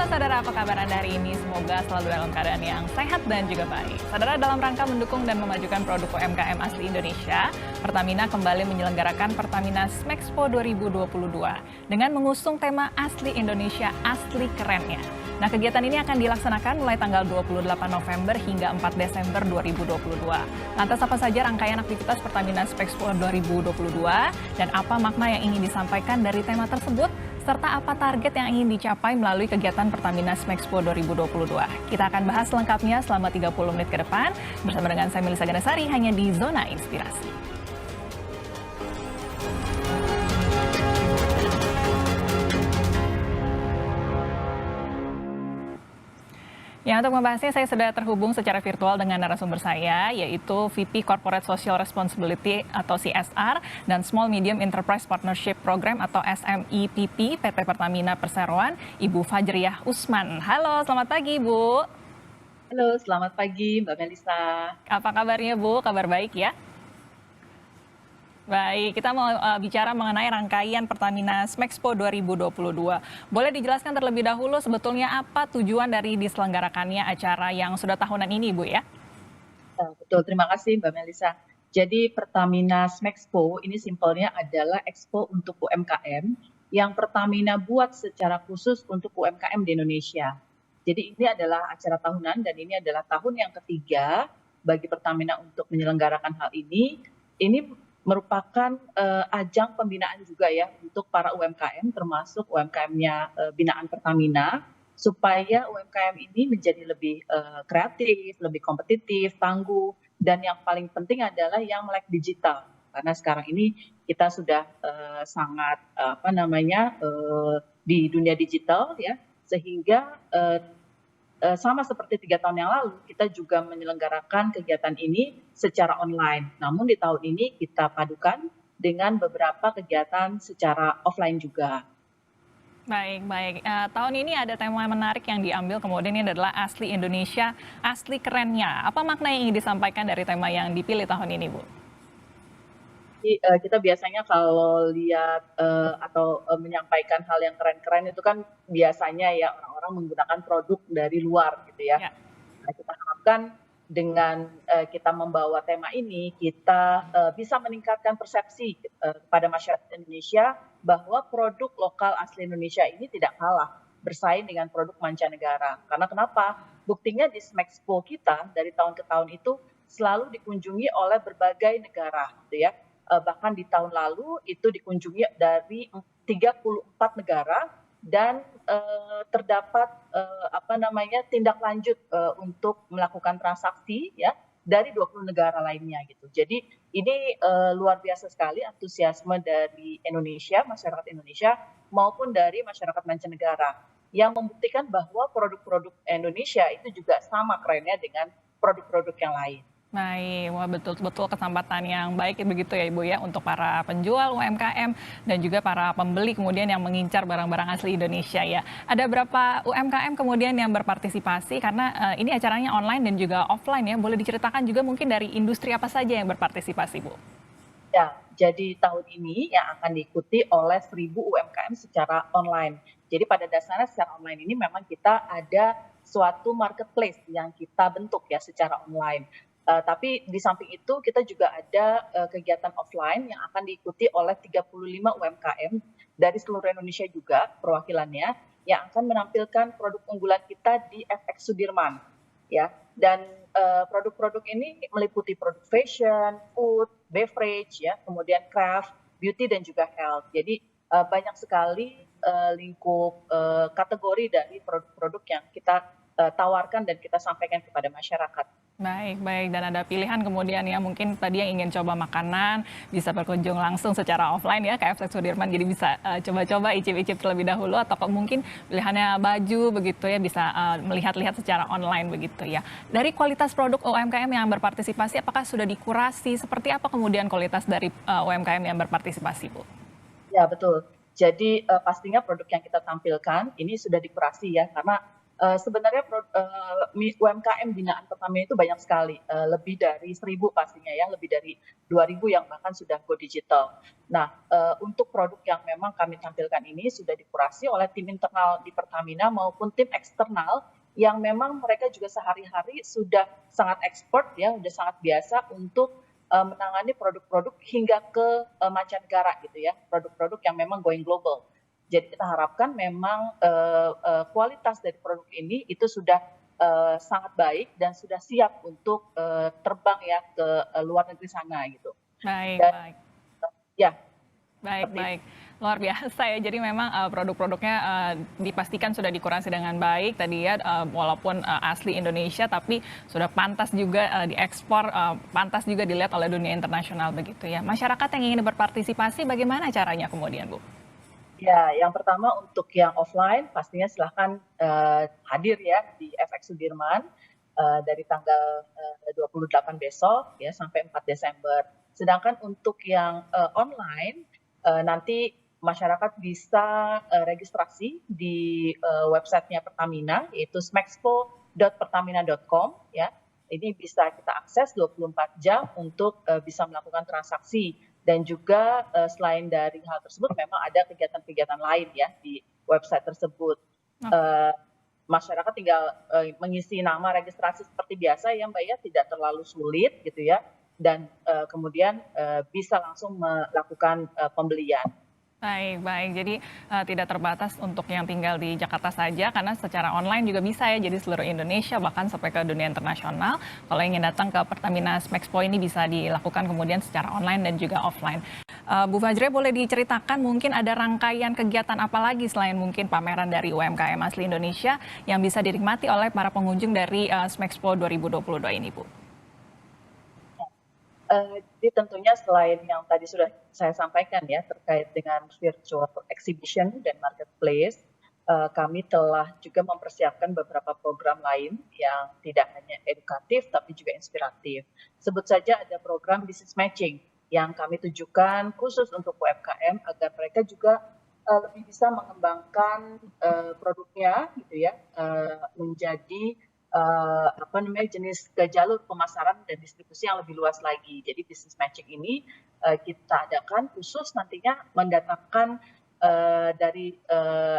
saudara, apa kabar Anda hari ini? Semoga selalu dalam keadaan yang sehat dan juga baik. Saudara, dalam rangka mendukung dan memajukan produk UMKM asli Indonesia, Pertamina kembali menyelenggarakan Pertamina Smexpo 2022 dengan mengusung tema Asli Indonesia, Asli Kerennya. Nah, kegiatan ini akan dilaksanakan mulai tanggal 28 November hingga 4 Desember 2022. Lantas apa saja rangkaian aktivitas Pertamina Smexpo 2022 dan apa makna yang ingin disampaikan dari tema tersebut? Serta apa target yang ingin dicapai melalui kegiatan Pertamina Smexpo 2022. Kita akan bahas lengkapnya selama 30 menit ke depan bersama dengan saya Melisa Ganasari hanya di Zona Inspirasi. Ya, untuk membahasnya saya sudah terhubung secara virtual dengan narasumber saya, yaitu VP Corporate Social Responsibility atau CSR dan Small Medium Enterprise Partnership Program atau SMEPP PT Pertamina Perseroan, Ibu Fajriah Usman. Halo, selamat pagi Bu. Halo, selamat pagi Mbak Melisa. Apa kabarnya Bu? Kabar baik ya? Baik, kita mau bicara mengenai rangkaian Pertamina Smexpo 2022. Boleh dijelaskan terlebih dahulu sebetulnya apa tujuan dari diselenggarakannya acara yang sudah tahunan ini, Bu ya? Betul, terima kasih Mbak Melisa. Jadi Pertamina Smexpo ini simpelnya adalah expo untuk UMKM yang Pertamina buat secara khusus untuk UMKM di Indonesia. Jadi ini adalah acara tahunan dan ini adalah tahun yang ketiga bagi Pertamina untuk menyelenggarakan hal ini. Ini merupakan ajang pembinaan juga ya untuk para UMKM termasuk UMKM-nya binaan Pertamina supaya UMKM ini menjadi lebih kreatif, lebih kompetitif, tangguh, dan yang paling penting adalah yang melek digital. Karena sekarang ini kita sudah sangat di dunia digital ya, sehingga sama seperti 3 tahun yang lalu, kita juga menyelenggarakan kegiatan ini secara online. Namun di tahun ini kita padukan dengan beberapa kegiatan secara offline juga. Baik, baik. Tahun ini ada tema menarik yang diambil, kemudian ini adalah Asli Indonesia, Asli Kerennya. Apa makna yang ingin disampaikan dari tema yang dipilih tahun ini, Bu? Jadi kita biasanya kalau lihat atau menyampaikan hal yang keren-keren itu kan biasanya ya orang-orang menggunakan produk dari luar gitu ya. Ya. Nah, kita harapkan dengan kita membawa tema ini, kita bisa meningkatkan persepsi kepada masyarakat Indonesia bahwa produk lokal asli Indonesia ini tidak kalah bersaing dengan produk mancanegara. Karena kenapa? Buktinya di Smexpo kita dari tahun ke tahun itu selalu dikunjungi oleh berbagai negara, gitu ya. Bahkan di tahun lalu itu dikunjungi dari 34 negara dan terdapat tindak lanjut untuk melakukan transaksi ya dari 20 negara lainnya gitu. Jadi ini luar biasa sekali antusiasme dari Indonesia, masyarakat Indonesia maupun dari masyarakat mancanegara yang membuktikan bahwa produk-produk Indonesia itu juga sama kerennya dengan produk-produk yang lain. Baik, wah betul-betul kesempatan yang baik begitu ya Ibu ya untuk para penjual UMKM dan juga para pembeli kemudian yang mengincar barang-barang asli Indonesia ya. Ada berapa UMKM kemudian yang berpartisipasi karena ini acaranya online dan juga offline ya. Boleh diceritakan juga mungkin dari industri apa saja yang berpartisipasi Bu? Ya, jadi tahun ini yang akan diikuti oleh 1.000 UMKM secara online. Jadi pada dasarnya secara online ini memang kita ada suatu marketplace yang kita bentuk ya secara online. Tapi di samping itu kita juga ada kegiatan offline yang akan diikuti oleh 35 UMKM dari seluruh Indonesia juga perwakilannya yang akan menampilkan produk unggulan kita di FX Sudirman ya. Dan produk-produk ini meliputi produk fashion, food, beverage ya, kemudian craft, beauty dan juga health. Jadi banyak sekali lingkup kategori dari produk-produk yang kita tawarkan dan kita sampaikan kepada masyarakat. Baik, baik. Dan ada pilihan kemudian ya mungkin tadi yang ingin coba makanan bisa berkunjung langsung secara offline ya ke FX Sudirman jadi bisa coba-coba icip-icip terlebih dahulu atau mungkin pilihannya baju begitu ya bisa melihat-lihat secara online begitu ya. Dari kualitas produk UMKM yang berpartisipasi apakah sudah dikurasi seperti apa kemudian kualitas dari UMKM yang berpartisipasi Bu? Ya betul. Jadi pastinya produk yang kita tampilkan ini sudah dikurasi ya karena Sebenarnya UMKM binaan Pertamina itu banyak sekali, lebih dari 1.000 pastinya ya, lebih dari 2.000 yang bahkan sudah go digital. Nah, untuk produk yang memang kami tampilkan ini sudah dikurasi oleh tim internal di Pertamina maupun tim eksternal yang memang mereka juga sehari-hari sudah sangat expert ya, sudah sangat biasa untuk menangani produk-produk hingga ke mancanegara gitu ya, produk-produk yang memang going global. Jadi kita harapkan memang kualitas dari produk ini itu sudah sangat baik dan sudah siap untuk terbang ya ke luar negeri sana gitu. Baik, Dan baik. ya Baik, seperti itu. baik. Luar biasa ya. Jadi memang produk-produknya dipastikan sudah dikurasi dengan baik tadi ya, walaupun asli Indonesia tapi sudah pantas juga diekspor, pantas juga dilihat oleh dunia internasional begitu ya. Masyarakat yang ingin berpartisipasi bagaimana caranya kemudian, Bu? Ya, yang pertama untuk yang offline pastinya silahkan hadir ya di FX Sudirman dari tanggal 28 besok ya sampai 4 Desember. Sedangkan untuk yang online nanti masyarakat bisa registrasi di websitenya Pertamina yaitu smexpo.pertamina.com ya. Ini bisa kita akses 24 jam untuk bisa melakukan transaksi dan juga selain dari hal tersebut memang ada kegiatan-kegiatan lain ya di website tersebut. Masyarakat tinggal mengisi nama registrasi seperti biasa ya Mbak ya, tidak terlalu sulit gitu ya, dan kemudian bisa langsung melakukan pembelian. Baik, baik. Jadi tidak terbatas untuk yang tinggal di Jakarta saja, karena secara online juga bisa ya, jadi seluruh Indonesia bahkan sampai ke dunia internasional. Kalau ingin datang ke Pertamina Smexpo ini bisa dilakukan kemudian secara online dan juga offline. Bu Fajre, boleh diceritakan mungkin ada rangkaian kegiatan apa lagi selain mungkin pameran dari UMKM asli Indonesia yang bisa dinikmati oleh para pengunjung dari Smexpo 2022 ini, Bu? Jadi tentunya selain yang tadi sudah saya sampaikan ya terkait dengan virtual exhibition dan marketplace, kami telah juga mempersiapkan beberapa program lain yang tidak hanya edukatif tapi juga inspiratif. Sebut saja ada program business matching yang kami tujukan khusus untuk UMKM agar mereka juga lebih bisa mengembangkan produknya gitu ya menjadi jenis ke jalur pemasaran dan distribusi yang lebih luas lagi. Jadi business matching ini kita adakan khusus nantinya mendatangkan dari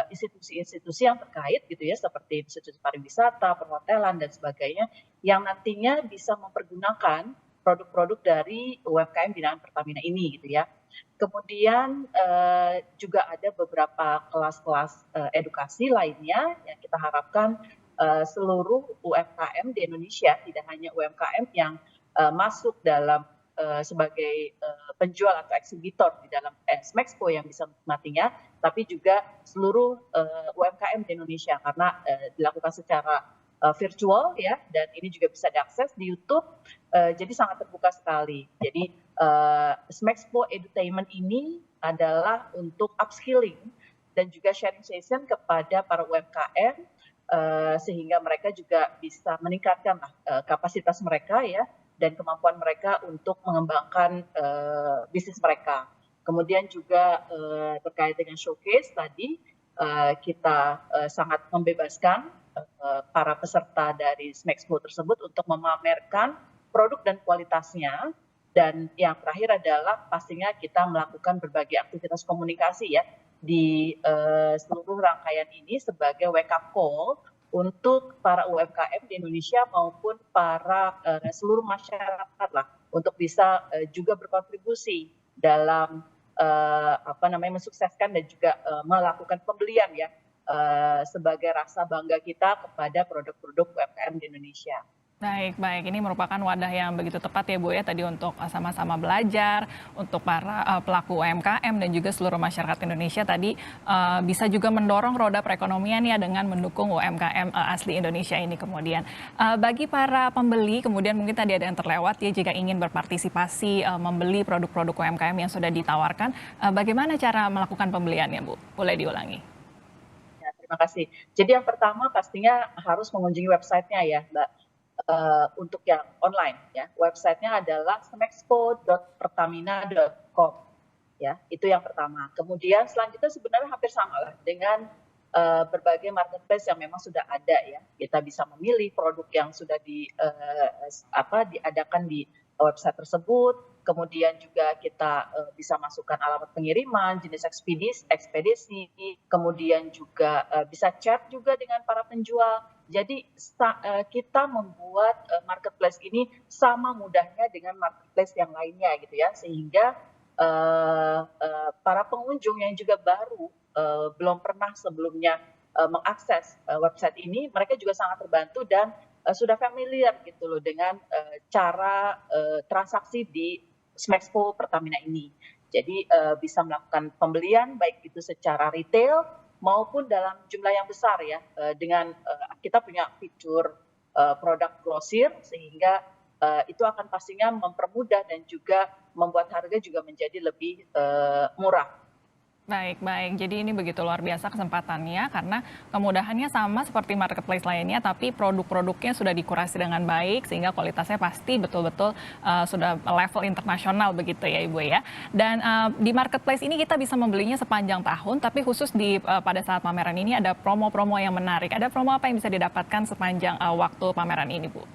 institusi-institusi yang terkait gitu ya, seperti institusi pariwisata, perhotelan dan sebagainya, yang nantinya bisa mempergunakan produk-produk dari UMKM binaan Pertamina ini gitu ya. Kemudian juga ada beberapa kelas-kelas edukasi lainnya yang kita harapkan seluruh UMKM di Indonesia, tidak hanya UMKM yang masuk dalam sebagai penjual atau eksibitor di dalam Smexpo yang bisa menikmatinya, tapi juga seluruh UMKM di Indonesia karena dilakukan secara virtual ya, dan ini juga bisa diakses di YouTube, jadi sangat terbuka sekali. Jadi Smexpo Edutainment ini adalah untuk upskilling dan juga sharing session kepada para UMKM sehingga mereka juga bisa meningkatkan kapasitas mereka ya dan kemampuan mereka untuk mengembangkan bisnis mereka. Kemudian juga terkait dengan showcase tadi kita sangat membebaskan para peserta dari Smexpo tersebut untuk memamerkan produk dan kualitasnya. Dan yang terakhir adalah pastinya kita melakukan berbagai aktivitas komunikasi ya di seluruh rangkaian ini sebagai wake up call untuk para UMKM di Indonesia maupun para seluruh masyarakat lah untuk bisa juga berkontribusi dalam mensukseskan dan juga melakukan pembelian ya sebagai rasa bangga kita kepada produk-produk UMKM di Indonesia. Baik, baik. Ini merupakan wadah yang begitu tepat ya Bu ya tadi untuk sama-sama belajar, untuk para pelaku UMKM dan juga seluruh masyarakat Indonesia tadi bisa juga mendorong roda perekonomian ya dengan mendukung UMKM asli Indonesia ini kemudian. Bagi para pembeli kemudian mungkin tadi ada yang terlewat ya jika ingin berpartisipasi membeli produk-produk UMKM yang sudah ditawarkan, bagaimana cara melakukan pembeliannya Bu? Boleh diulangi? Ya, terima kasih. Jadi yang pertama pastinya harus mengunjungi websitenya ya Mbak. Untuk yang online ya websitenya adalah smexpo.pertamina.com ya itu yang pertama. Kemudian selanjutnya sebenarnya hampir sama lah dengan berbagai marketplace yang memang sudah ada ya. Kita bisa memilih produk yang sudah diadakan di website tersebut. Kemudian juga kita bisa masukkan alamat pengiriman, jenis ekspedisi, kemudian juga bisa chat juga dengan para penjual. Jadi kita membuat marketplace ini sama mudahnya dengan marketplace yang lainnya gitu ya, sehingga para pengunjung yang juga baru belum pernah sebelumnya mengakses website ini, mereka juga sangat terbantu dan sudah familiar gitu loh dengan cara transaksi di Smexpo Pertamina ini. Jadi bisa melakukan pembelian baik itu secara retail maupun dalam jumlah yang besar ya, dengan kita punya fitur produk grosir, sehingga itu akan pastinya mempermudah dan juga membuat harga juga menjadi lebih murah. Baik, baik. Jadi ini begitu luar biasa kesempatannya karena kemudahannya sama seperti marketplace lainnya, tapi produk-produknya sudah dikurasi dengan baik sehingga kualitasnya pasti betul-betul sudah level internasional begitu ya Ibu ya. Dan di marketplace ini kita bisa membelinya sepanjang tahun, tapi khusus pada saat pameran ini ada promo-promo yang menarik. Ada promo apa yang bisa didapatkan sepanjang waktu pameran ini, Bu?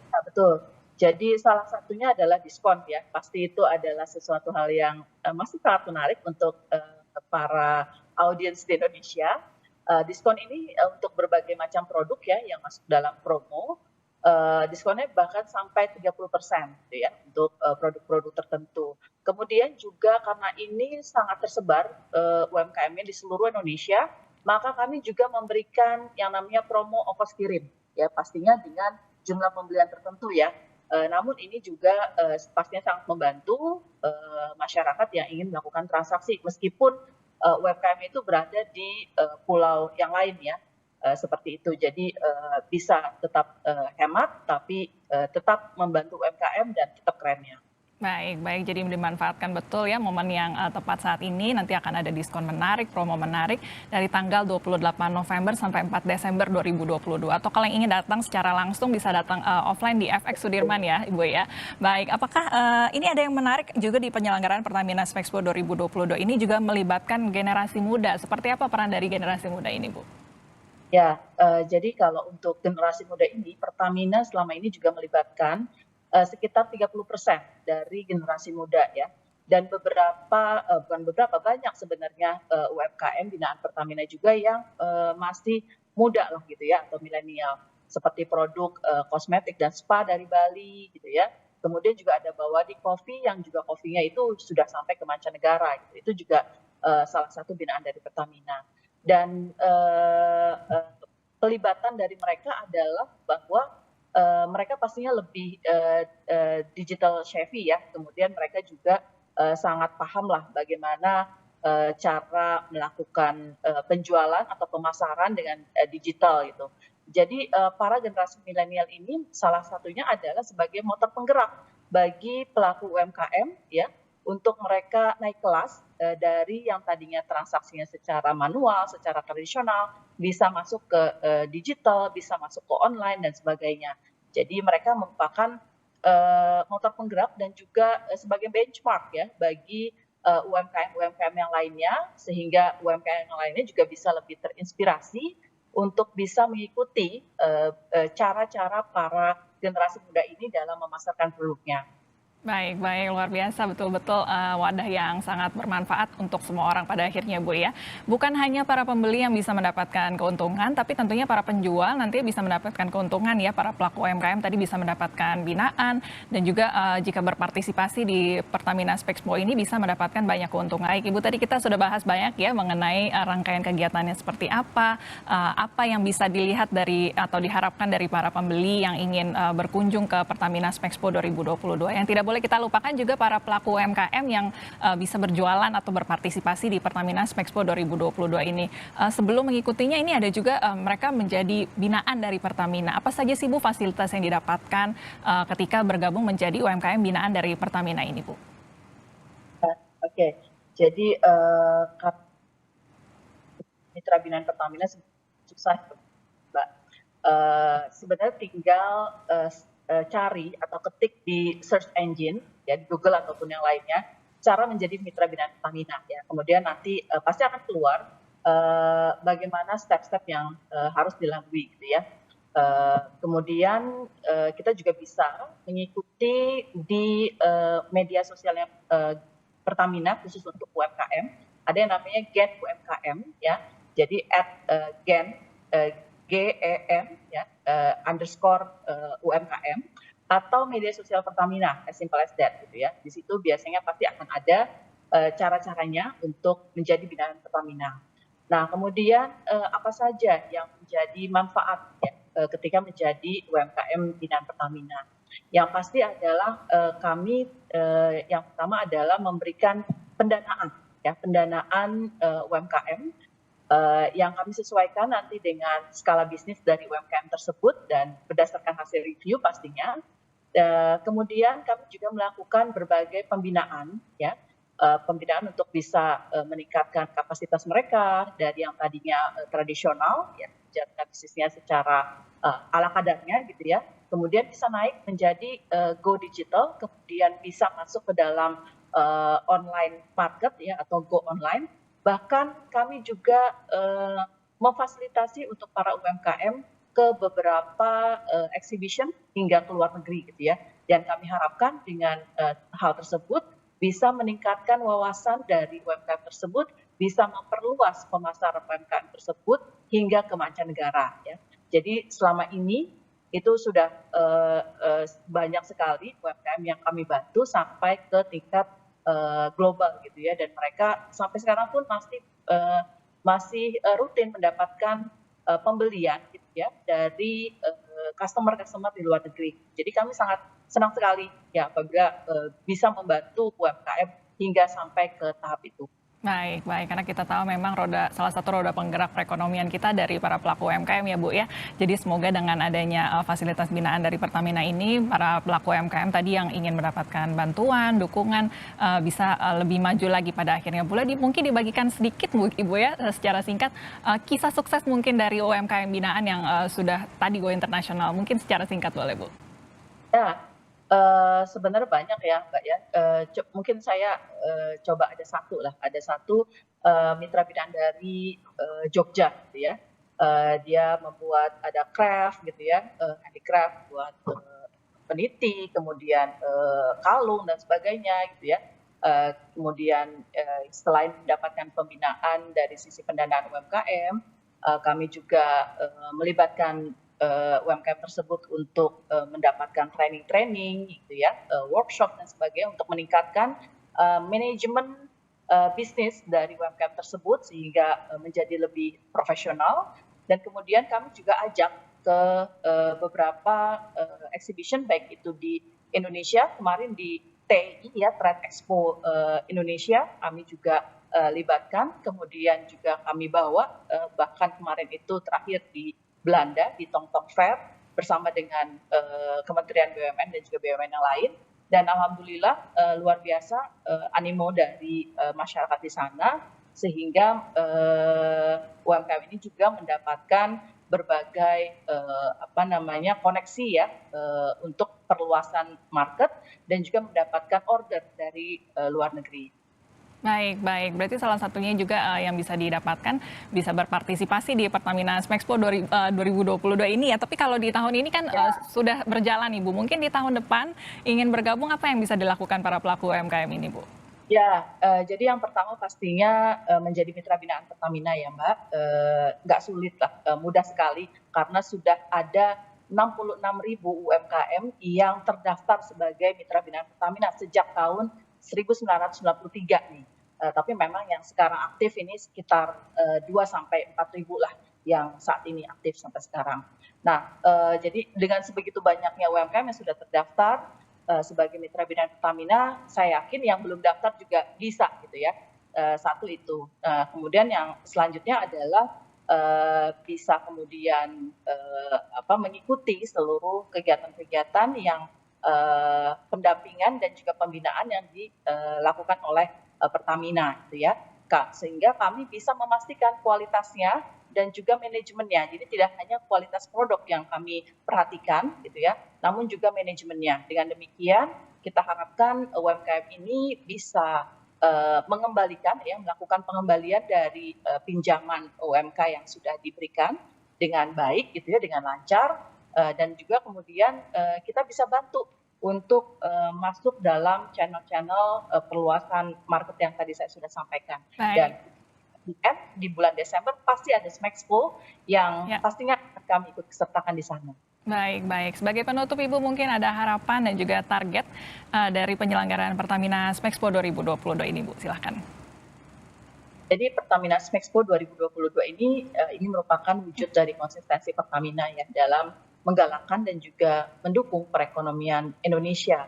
Nah, betul. Jadi salah satunya adalah diskon ya. Pasti itu adalah sesuatu hal yang masih sangat menarik untuk para audiens di Indonesia. Diskon ini untuk berbagai macam produk ya yang masuk dalam promo. Diskonnya bahkan sampai 30% gitu ya untuk produk-produk tertentu. Kemudian juga karena ini sangat tersebar UMKM-nya di seluruh Indonesia, maka kami juga memberikan yang namanya promo ongkos kirim ya, pastinya dengan jumlah pembelian tertentu ya. Namun ini juga pastinya sangat membantu masyarakat yang ingin melakukan transaksi meskipun UMKM itu berada di pulau yang lain ya, seperti itu. Jadi bisa tetap hemat tapi tetap membantu UMKM dan tetap kerennya. Baik, baik. Jadi dimanfaatkan betul ya momen yang tepat saat ini. Nanti akan ada diskon menarik, promo menarik dari tanggal 28 November sampai 4 Desember 2022. Atau kalau yang ingin datang secara langsung bisa datang offline di FX Sudirman ya, Ibu ya. Baik, apakah ini ada yang menarik juga di penyelenggaraan Pertamina Smexpo 2022 ini juga melibatkan generasi muda. Seperti apa peran dari generasi muda ini, Bu? Ya, jadi kalau untuk generasi muda ini, Pertamina selama ini juga melibatkan sekitar 30% dari generasi muda ya. Dan bukan beberapa, banyak sebenarnya UMKM binaan Pertamina juga yang masih muda lah gitu ya, atau milenial. Seperti produk kosmetik dan spa dari Bali gitu ya. Kemudian juga ada Bawadi Coffee yang juga kopinya itu sudah sampai ke mancanegara gitu. Itu juga salah satu binaan dari Pertamina. Dan pelibatan dari mereka adalah bahwa mereka pastinya lebih digital savvy ya, kemudian mereka juga sangat paham lah bagaimana cara melakukan penjualan atau pemasaran dengan digital gitu. Jadi para generasi milenial ini salah satunya adalah sebagai motor penggerak bagi pelaku UMKM ya, untuk mereka naik kelas dari yang tadinya transaksinya secara manual, secara tradisional, bisa masuk ke digital, bisa masuk ke online dan sebagainya. Jadi mereka merupakan motor penggerak dan juga sebagai benchmark ya bagi UMKM-UMKM yang lainnya, sehingga UMKM yang lainnya juga bisa lebih terinspirasi untuk bisa mengikuti cara-cara para generasi muda ini dalam memasarkan produknya. Baik, baik, luar biasa, betul-betul wadah yang sangat bermanfaat untuk semua orang pada akhirnya, Bu ya. Bukan hanya para pembeli yang bisa mendapatkan keuntungan, tapi tentunya para penjual nanti bisa mendapatkan keuntungan ya, para pelaku UMKM tadi bisa mendapatkan binaan, dan juga jika berpartisipasi di Pertamina Smexpo ini bisa mendapatkan banyak keuntungan. Baik, Ibu, tadi kita sudah bahas banyak ya mengenai rangkaian kegiatannya seperti apa yang bisa dilihat dari atau diharapkan dari para pembeli yang ingin berkunjung ke Pertamina Smexpo 2022. Yang tidak boleh kita lupakan juga para pelaku UMKM yang bisa berjualan atau berpartisipasi di Pertamina Smexpo 2022 ini. Sebelum mengikutinya ini ada juga mereka menjadi binaan dari Pertamina. Apa saja sih Bu fasilitas yang didapatkan ketika bergabung menjadi UMKM binaan dari Pertamina ini, Bu? Oke, jadi mitra binaan Pertamina susah, Mbak. Sebenarnya tinggal cari atau ketik di search engine ya, di Google ataupun yang lainnya, cara menjadi mitra binaan Pertamina ya. Kemudian nanti pasti akan keluar bagaimana step-step yang harus dilalui gitu ya. Kemudian kita juga bisa mengikuti di media sosialnya Pertamina khusus untuk UMKM. Ada yang namanya Gen UMKM ya. Jadi @gen GEM ya _UMKM atau media sosial Pertamina, as simple as that gitu ya. Di situ biasanya pasti akan ada cara-caranya untuk menjadi binaan Pertamina. Nah, kemudian apa saja yang menjadi manfaat ya ketika menjadi UMKM binaan Pertamina? Yang pasti adalah kami yang pertama adalah memberikan pendanaan ya, pendanaan UMKM yang kami sesuaikan nanti dengan skala bisnis dari UMKM tersebut dan berdasarkan hasil review pastinya. Kemudian kami juga melakukan berbagai pembinaan ya, pembinaan untuk bisa meningkatkan kapasitas mereka dari yang tadinya tradisional ya, menjalankan bisnisnya secara ala kadarnya gitu ya, kemudian bisa naik menjadi go digital, kemudian bisa masuk ke dalam online market ya atau go online. Bahkan kami juga memfasilitasi untuk para UMKM ke beberapa exhibition hingga ke luar negeri gitu ya. Dan kami harapkan dengan hal tersebut bisa meningkatkan wawasan dari UMKM tersebut, bisa memperluas pemasaran UMKM tersebut hingga ke mancanegara ya. Jadi selama ini itu sudah banyak sekali UMKM yang kami bantu sampai ke tingkat global gitu ya, dan mereka sampai sekarang pun masih rutin mendapatkan pembelian gitu ya dari customer di luar negeri. Jadi kami sangat senang sekali ya apabila bisa membantu UMKM hingga sampai ke tahap itu. Baik, baik. Karena kita tahu memang salah satu roda penggerak perekonomian kita dari para pelaku UMKM ya Bu ya. Jadi semoga dengan adanya fasilitas binaan dari Pertamina ini, para pelaku UMKM tadi yang ingin mendapatkan bantuan, dukungan, bisa lebih maju lagi pada akhirnya. Mungkin dibagikan sedikit Bu Ibu ya, secara singkat, kisah sukses mungkin dari UMKM binaan yang sudah tadi go internasional. Mungkin secara singkat boleh Bu? Ya, sebenarnya banyak ya Mbak ya, mungkin saya coba ada satu mitra binaan dari Jogja gitu ya. Dia membuat ada craft gitu ya, handicraft buat peniti, kemudian kalung dan sebagainya gitu ya. Kemudian selain mendapatkan pembinaan dari sisi pendanaan UMKM, kami juga melibatkan UMKM tersebut untuk mendapatkan training gitu ya, workshop dan sebagainya untuk meningkatkan manajemen bisnis dari UMKM tersebut sehingga menjadi lebih profesional. Dan kemudian kami juga ajak ke beberapa exhibition baik itu di Indonesia, kemarin di TEI ya, Trade Expo Indonesia kami juga libatkan, kemudian juga kami bawa bahkan kemarin itu terakhir di Belanda di Tongtong Fair bersama dengan Kementerian BUMN dan juga BUMN yang lain, dan alhamdulillah luar biasa animo dari masyarakat di sana sehingga UMKM ini juga mendapatkan berbagai koneksi ya untuk perluasan market dan juga mendapatkan order dari luar negeri. Baik, baik. Berarti salah satunya juga yang bisa didapatkan bisa berpartisipasi di Pertamina Smexpo 2022 ini ya. Tapi kalau di tahun ini kan sudah berjalan Ibu. Mungkin di tahun depan ingin bergabung, apa yang bisa dilakukan para pelaku UMKM ini Bu? Ya, jadi yang pertama pastinya menjadi mitra binaan Pertamina ya Mbak. Nggak sulit lah, mudah sekali karena sudah ada 66.000 UMKM yang terdaftar sebagai mitra binaan Pertamina sejak tahun 1993 nih. Tapi memang yang sekarang aktif ini sekitar 2 sampai 4.000 lah yang saat ini aktif sampai sekarang. Nah, jadi dengan sebegitu banyaknya UMKM yang sudah terdaftar sebagai mitra binaan Pertamina, saya yakin yang belum daftar juga bisa gitu ya. Satu itu. Kemudian yang selanjutnya adalah bisa kemudian mengikuti seluruh kegiatan-kegiatan yang pendampingan dan juga pembinaan yang dilakukan oleh Pertamina gitu ya, sehingga kami bisa memastikan kualitasnya dan juga manajemennya. Jadi tidak hanya kualitas produk yang kami perhatikan gitu ya, namun juga manajemennya. Dengan demikian kita harapkan UMKM ini bisa melakukan pengembalian dari pinjaman UMK yang sudah diberikan dengan baik gitu ya, dengan lancar, dan juga kemudian kita bisa bantu untuk masuk dalam channel-channel perluasan market yang tadi saya sudah sampaikan. Dan di bulan Desember pasti ada Smexpo yang pastinya akan kami ikut sertakan di sana. Baik. Sebagai penutup Ibu, mungkin ada harapan dan juga target dari penyelenggaraan Pertamina Smexpo 2022 ini, Bu. Silahkan. Jadi Pertamina Smexpo 2022 ini merupakan wujud dari konsistensi Pertamina ya dalam menggalakkan dan juga mendukung perekonomian Indonesia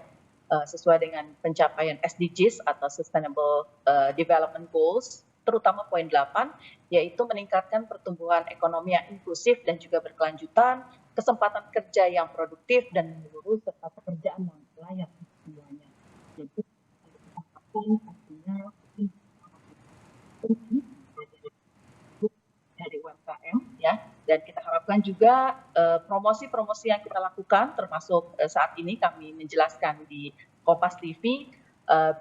sesuai dengan pencapaian SDGs atau Sustainable Development Goals, terutama poin 8, yaitu meningkatkan pertumbuhan ekonomi yang inklusif dan juga berkelanjutan, kesempatan kerja yang produktif dan menyeluruh, serta pekerjaan yang layak semuanya. Jadi, artinya dari UMKM ya, dan kita harapkan juga promosi-promosi yang kita lakukan, termasuk saat ini kami menjelaskan di Kompas TV,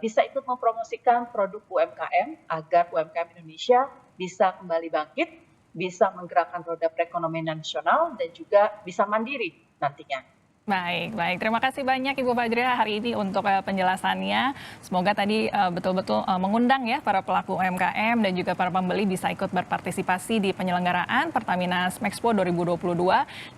bisa ikut mempromosikan produk UMKM agar UMKM Indonesia bisa kembali bangkit, bisa menggerakkan roda perekonomian nasional, dan juga bisa mandiri nantinya. Baik. Terima kasih banyak Ibu Fajriah hari ini untuk penjelasannya. Semoga tadi betul-betul mengundang ya para pelaku UMKM dan juga para pembeli bisa ikut berpartisipasi di penyelenggaraan Pertamina Smexpo 2022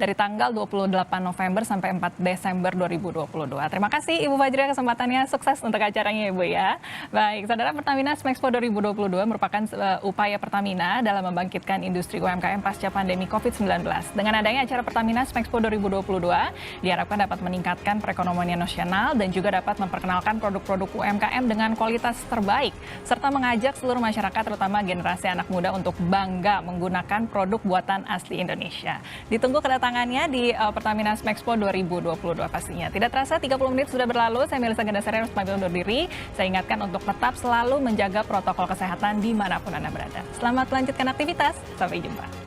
dari tanggal 28 November sampai 4 Desember 2022. Terima kasih Ibu Fajriah kesempatannya, sukses untuk acaranya Ibu ya. Baik, saudara, Pertamina Smexpo 2022 merupakan upaya Pertamina dalam membangkitkan industri UMKM pasca pandemi COVID-19. Dengan adanya acara Pertamina Smexpo 2022, diharapkan dapat meningkatkan perekonomian nasional dan juga dapat memperkenalkan produk-produk UMKM dengan kualitas terbaik, serta mengajak seluruh masyarakat, terutama generasi anak muda, untuk bangga menggunakan produk buatan asli Indonesia. Ditunggu kedatangannya di Pertamina Smexpo 2022 pastinya. Tidak terasa 30 menit sudah berlalu, saya Melisa Gandasari harus pamit undur diri. Saya ingatkan untuk tetap selalu menjaga protokol kesehatan dimanapun Anda berada. Selamat melanjutkan aktivitas, sampai jumpa.